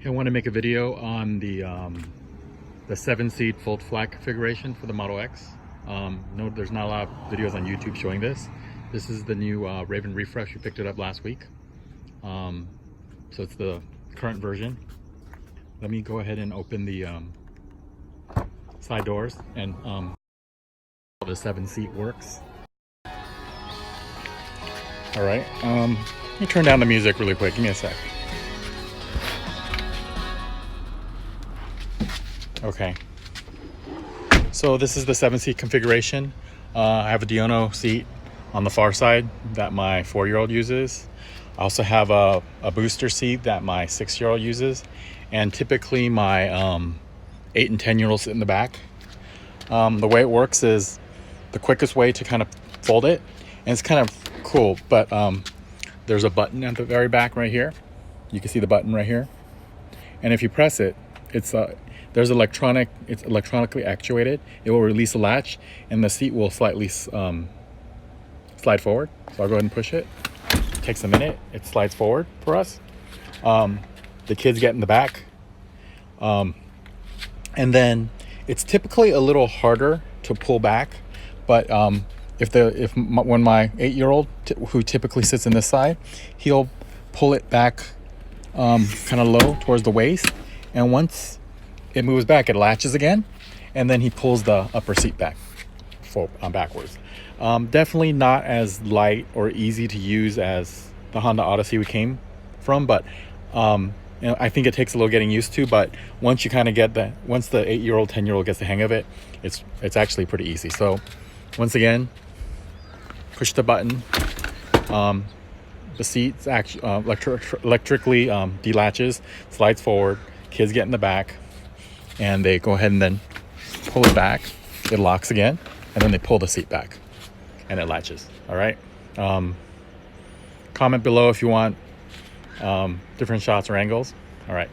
I want to make a video on the 7-seat fold flat configuration for the Model X. No, there's not a lot of videos on YouTube showing this. This is the new Raven refresh. We picked it up last week. So it's the current version. Let me go ahead and open the side doors and how the 7-seat works. All right, let me turn down the music really quick. Give me a sec. Okay, so this is the 7-seat configuration. I have a Diono seat on the far side that my 4-year-old uses. I also have a booster seat that my 6-year-old uses, and typically my 8 and 10-year-olds sit in the back. The way it works is the quickest way to kind of fold it, and it's kind of cool, but there's a button at the very back right here. You can see the button right here, and if you press it, it's it's electronically actuated. It will release a latch and the seat will slightly slide forward. So I'll go ahead and push it. It takes a minute. It slides forward for us. The kids get in the back. And then it's typically a little harder to pull back, but when my 8-year-old who typically sits in this side, he'll pull it back kind of low towards the waist, and once it moves back, it latches again, and then he pulls the upper seat back backwards. Definitely not as light or easy to use as the Honda Odyssey we came from, but I think it takes a little getting used to. But once you kind of once the 8-year-old, 10-year-old gets the hang of it, it's actually pretty easy. So once again, push the button. The seat actually electrically delatches, slides forward. Kids get in the back, and they go ahead and then pull it back. It locks again, and then they pull the seat back, and it latches. All right. Comment below if you want different shots or angles. All right.